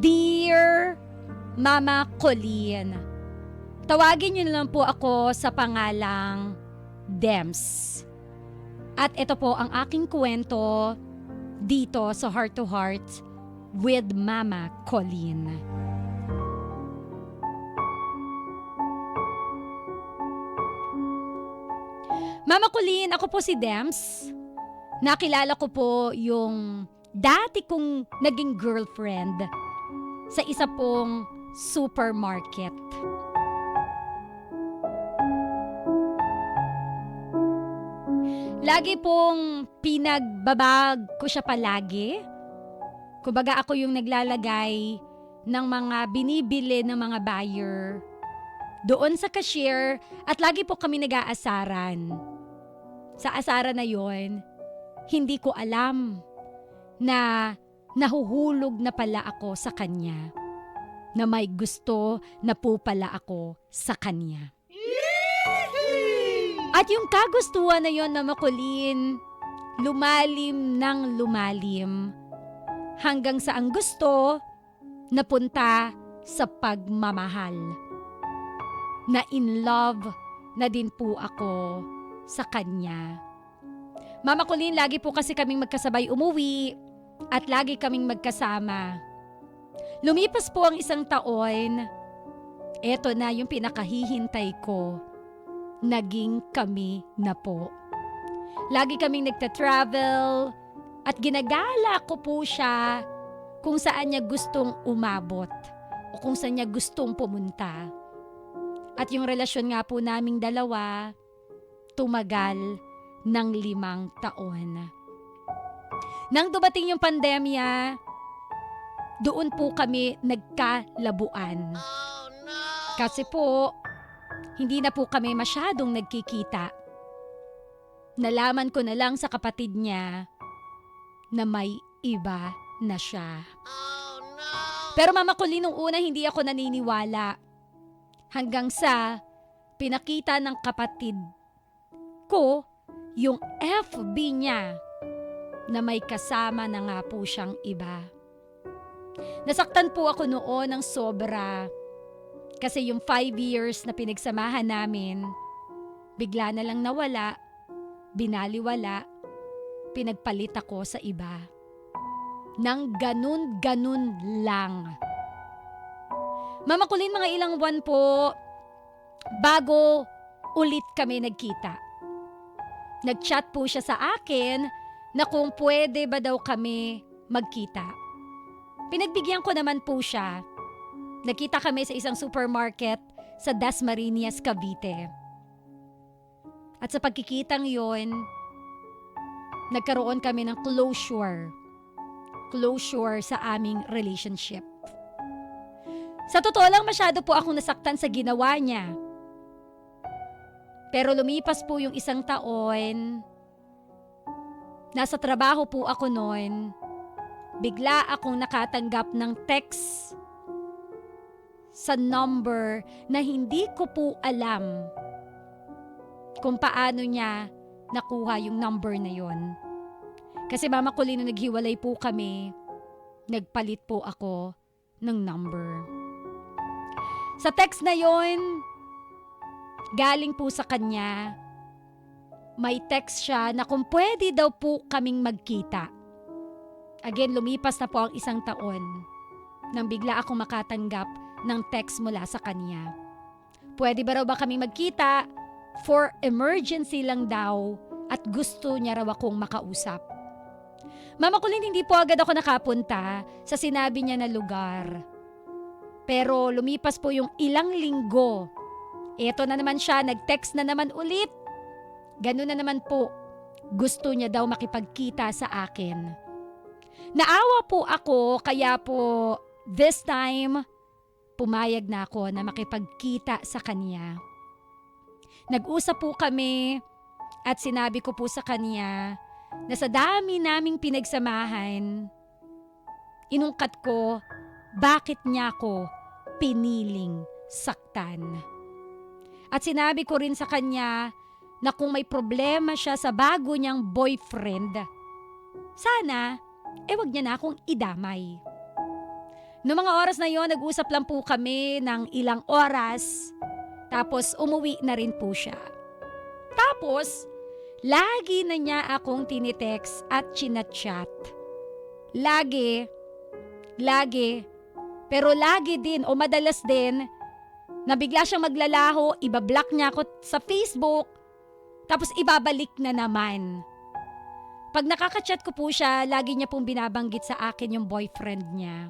Dear Mama Colleen, tawagin niyo lang po ako sa pangalang Dems. At ito po ang aking kwento dito sa Heart to Heart with Mama Colleen. Mama Colleen, ako po si Dems. Nakilala ko po yung dati kong naging girlfriend sa isa pong supermarket. Lagi pong pinagbabag ko siya palagi. Kumbaga ako yung naglalagay ng mga binibili ng mga buyer doon sa cashier at lagi po kami nag-aasaran. Sa asaran na yon, hindi ko alam na nahuhulog na pala ako sa kanya. Na may gusto na po pala ako sa kanya. At yung kagustuhan na yon na makulin, lumalim ng lumalim hanggang sa ang gusto napunta sa pagmamahal. Na in love na din po ako sa kanya. Mama Colleen, lagi po kasi kaming magkasabay umuwi at lagi kaming magkasama. Lumipas po ang isang taon, eto na yung pinakahihintay ko. Naging kami na po. Lagi kaming nagta-travel at ginagala ko po siya kung saan niya gustong umabot o kung saan niya gustong pumunta. At yung relasyon nga po naming dalawa, tumagal ng 5 taon. Nang dumating yung pandemya, doon po kami nagkalabuan. Oh, no! Kasi po, hindi na po kami masyadong nagkikita. Nalaman ko na lang sa kapatid niya na may iba na siya. Oh, no! Pero Mama Colleen, nung una hindi ako naniniwala. Hanggang sa pinakita ng kapatid ko yung FB niya na may kasama na nga po siyang iba. Nasaktan po ako noon ng sobra kasi yung 5 years na pinagsamahan namin, bigla na lang nawala, binaliwala, pinagpalit ako sa iba. Nang ganun-ganun lang. Mama Colleen, mga ilang buwan po bago ulit kami nagkita. Nag-chat po siya sa akin na kung pwede ba daw kami magkita. Pinagbigyan ko naman po siya. Nagkita kami sa isang supermarket sa Dasmariñas, Cavite. At sa pagkikitang yon, nagkaroon kami ng closure. Closure sa aming relationship. Sa totoo lang, masyado po akong nasaktan sa ginawa niya. Pero lumipas po yung 1 taon, nasa trabaho po ako noon, bigla akong nakatanggap ng text sa number na hindi ko po alam kung paano niya nakuha yung number na yon. Kasi Mama Colleen, nung naghiwalay po kami, nagpalit po ako ng number. Sa text na yon, galing po sa kanya, may text siya na kung pwede daw po kaming magkita. Again, lumipas na po ang 1 taon nang bigla akong makatanggap ng text mula sa kanya. Pwede ba raw ba kaming magkita? For emergency lang daw at gusto niya raw akong makausap. Mama Colleen, hindi po agad ako nakapunta sa sinabi niya na lugar. Pero lumipas po yung ilang linggo. Eto na naman siya, nag-text na naman ulit. Ganun na naman po. Gusto niya daw makipagkita sa akin. Naawa po ako, kaya po this time, pumayag na ako na makipagkita sa kanya. Nag-usap po kami at sinabi ko po sa kanya na sa dami naming pinagsamahan, inungkat ko bakit niya ako piniling saktan. At sinabi ko rin sa kanya na kung may problema siya sa bago niyang boyfriend, sana, wag niya na akong idamay. Noong mga oras na yon, nag-usap lang po kami ng ilang oras. Tapos umuwi na rin po siya. Tapos, lagi na niya akong tinitext at chinachat. Lagi. Pero lagi din o madalas din na bigla siyang maglalaho, ibablock niya ako sa Facebook, tapos ibabalik na naman. Pag nakaka-chat ko po siya, lagi niya pong binabanggit sa akin yung boyfriend niya.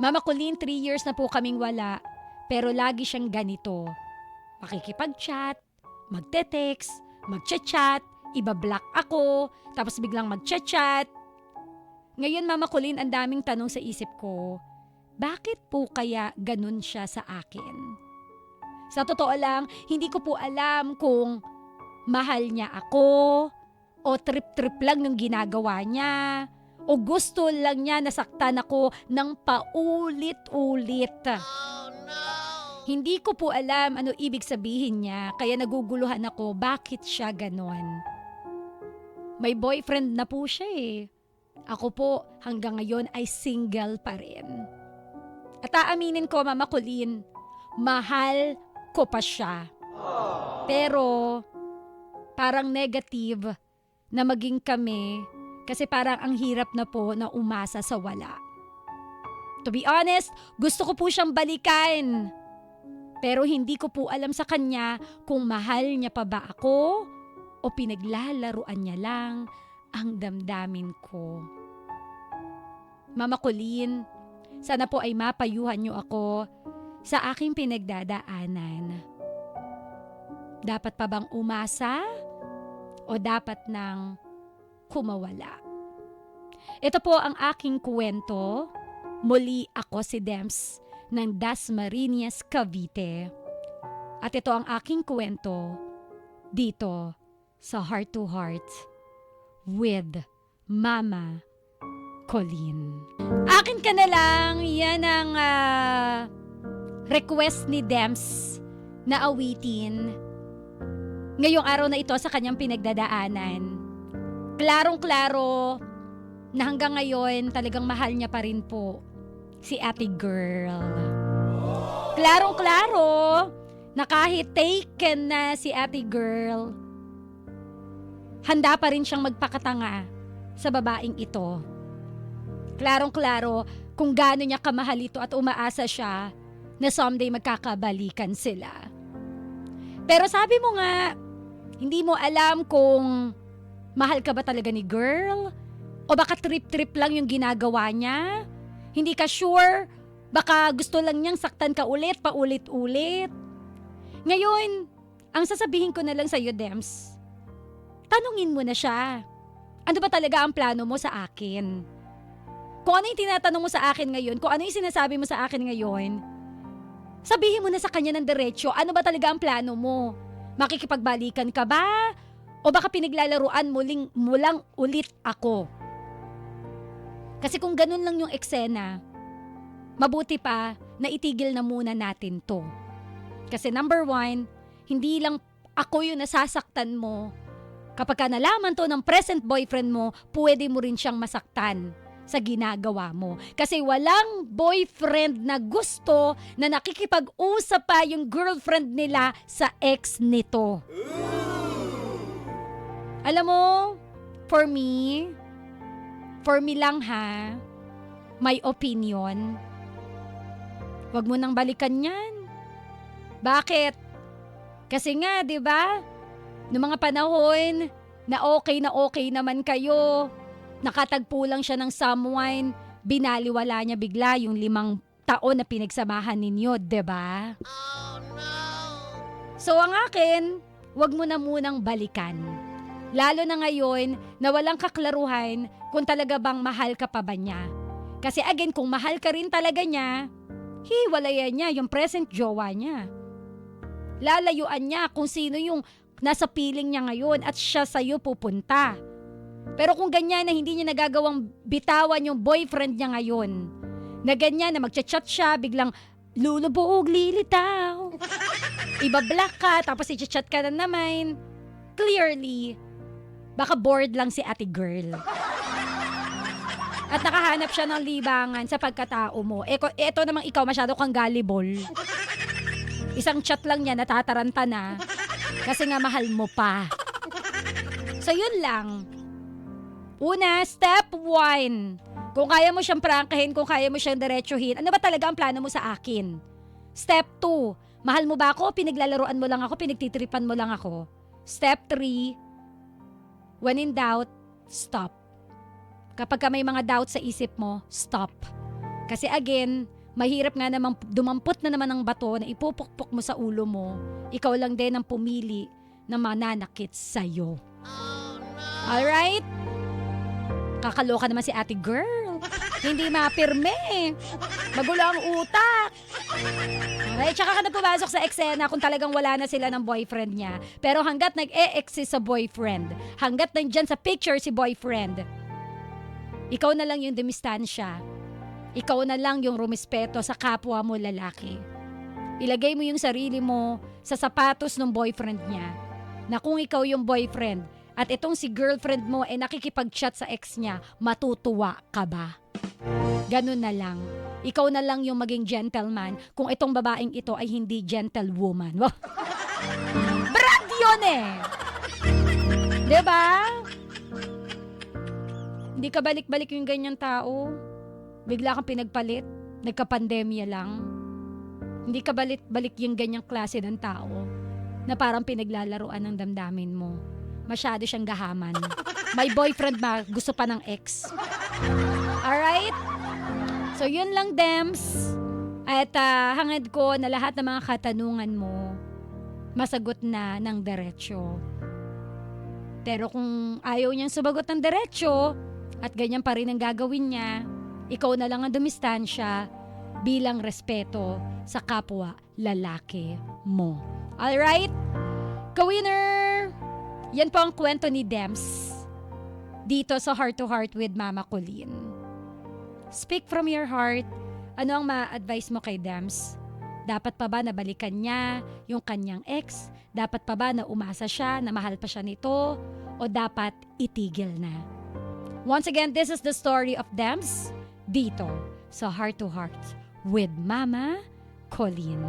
Mama Colleen, 3 years na po kaming wala, pero lagi siyang ganito. Makikipag-chat, magte-text, magchat-chat, ibablock ako, tapos biglang magchat-chat. Ngayon, Mama Colleen, ang daming tanong sa isip ko, bakit po kaya ganun siya sa akin? Sa totoo lang, hindi ko po alam kung mahal niya ako, o trip-trip lang yung ginagawa niya, o gusto lang niya nasaktan ako ng paulit-ulit. Oh, no! Hindi ko po alam ano ibig sabihin niya, kaya naguguluhan ako bakit siya ganon. May boyfriend na po siya eh. Ako po hanggang ngayon ay single pa rin. At aaminin ko, Mama Colleen, mahal ko pa siya. Pero parang negative na maging kami kasi parang ang hirap na po na umasa sa wala. To be honest, gusto ko po siyang balikan. Pero hindi ko po alam sa kanya kung mahal niya pa ba ako o pinaglalaruan niya lang ang damdamin ko. Mama Colleen, sana po ay mapayuhan niyo ako sa aking pinagdadaanan. Dapat pa bang umasa o dapat nang kumawala? Ito po ang aking kwento. Muli ako si Dems ng Dasmariñas, Cavite. At ito ang aking kwento dito sa Heart to Heart with Mama Colleen. Akin ka na lang, yan ang request ni Dems na awitin ngayong araw na ito sa kanyang pinagdadaanan. Klarong-klaro na hanggang ngayon talagang mahal niya pa rin po si ate girl. Klarong-klaro na kahit taken na si ate girl, handa pa rin siyang magpakatanga sa babaeng ito. Klarong-klaro kung gaano niya kamahal ito at umaasa siya na someday magkakabalikan sila. Pero sabi mo nga, hindi mo alam kung mahal ka ba talaga ni girl o baka trip-trip lang yung ginagawa niya. Hindi ka sure, baka gusto lang niyang saktan ka ulit, paulit-ulit. Ngayon, ang sasabihin ko na lang sa'yo, Dems, tanungin mo na siya. Ano ba talaga ang plano mo sa akin? Kung ano yung tinatanong mo sa akin ngayon, kung ano yung sinasabi mo sa akin ngayon, sabihin mo na sa kanya ng diretsyo, ano ba talaga ang plano mo? Makikipagbalikan ka ba? O baka pinaglalaruan mo lang ulit ako? Kasi kung ganun lang yung eksena, mabuti pa na itigil na muna natin to. Kasi number 1, hindi lang ako yung nasasaktan mo. Kapag ka nalaman to ng present boyfriend mo, pwede mo rin siyang masaktan sa ginagawa mo. Kasi walang boyfriend na gusto na nakikipag-usap pa yung girlfriend nila sa ex nito. Alam mo, for me lang ha, my opinion, wag mo nang balikan yan. Bakit? Kasi nga, di ba? Noong mga panahon na okay naman kayo, nakatagpo lang siya ng someone, binaliwala niya bigla yung 5 taon na pinagsamahan ninyo, di ba? Oh no! So ang akin, wag mo na munang balikan. Lalo na ngayon na walang kaklaruhan kung talaga bang mahal ka pa ba niya. Kasi again, kung mahal ka rin talaga niya, hiwalayan niya yung present jowa niya. Lalayuan niya kung sino yung nasa piling niya ngayon at siya sa'yo pupunta. Pero kung ganyan na hindi niya nagagawang bitawan yung boyfriend niya ngayon, na ganyan na magchat-chat siya, biglang lulubog, lilitaw, ibablock ka, tapos i-chat ka na naman, clearly, baka bored lang si ate girl. At nakahanap siya ng libangan sa pagkatao mo. Eto namang ikaw masyado kang gullible. Isang chat lang niya, natataranta na. Kasi nga mahal mo pa. So yun lang. Una, step 1. Kung kaya mo siyang prangkahin, kung kaya mo siyang diretsuhin, ano ba talaga ang plano mo sa akin? Step 2, mahal mo ba ako? Pinaglalaroan mo lang ako, pinagtitripan mo lang ako. Step 3, when in doubt, stop. Kapag ka may mga doubt sa isip mo, stop. Kasi again, mahirap nga namang dumampot na naman ang bato na ipupukpok mo sa ulo mo. Ikaw lang din ang pumili na mananakit sa'yo. Oh, no. Alright? Kakaloka naman si ate girl. Hindi mapirme. Magulo ang utak. Alright, tsaka ka na pumasok sa eksena kung talagang wala na sila ng boyfriend niya. Pero hanggat nag-e-exist sa boyfriend, hanggat nandyan sa picture si boyfriend, ikaw na lang yung dumistansya. Ikaw na lang yung rumispeto sa kapwa mo lalaki. Ilagay mo yung sarili mo sa sapatos ng boyfriend niya. Na kung ikaw yung boyfriend at itong si girlfriend mo ay nakikipag-chat sa ex niya, matutuwa ka ba? Ganun na lang. Ikaw na lang yung maging gentleman kung itong babaeng ito ay hindi gentlewoman. Brad yun eh! Diba? Hindi ka balik-balik yung ganyan tao. Bigla kang pinagpalit. Nagka-pandemya lang. Hindi ka balik-balik yung ganyang klase ng tao na parang pinaglalaruan ng damdamin mo. Masyado siyang gahaman. May boyfriend ba? Gusto pa ng ex. Alright? So yun lang, Dems. At hangad ko na lahat ng mga katanungan mo masagot na ng diretsyo. Pero kung ayaw niyang sumagot ng diretsyo at ganyan pa rin ang gagawin niya, ikaw na lang ang dumistansya bilang respeto sa kapwa lalaki mo. Alright? Ka-winner! Yan po ang kwento ni Dems dito sa Heart to Heart with Mama Colleen. Speak from your heart. Ano ang ma-advise mo kay Dems? Dapat pa ba na balikan niya yung kanyang ex? Dapat pa ba na umasa siya, na mahal pa siya nito? O dapat itigil na? Once again, this is the story of Dems dito sa Heart to Heart with Mama Colleen.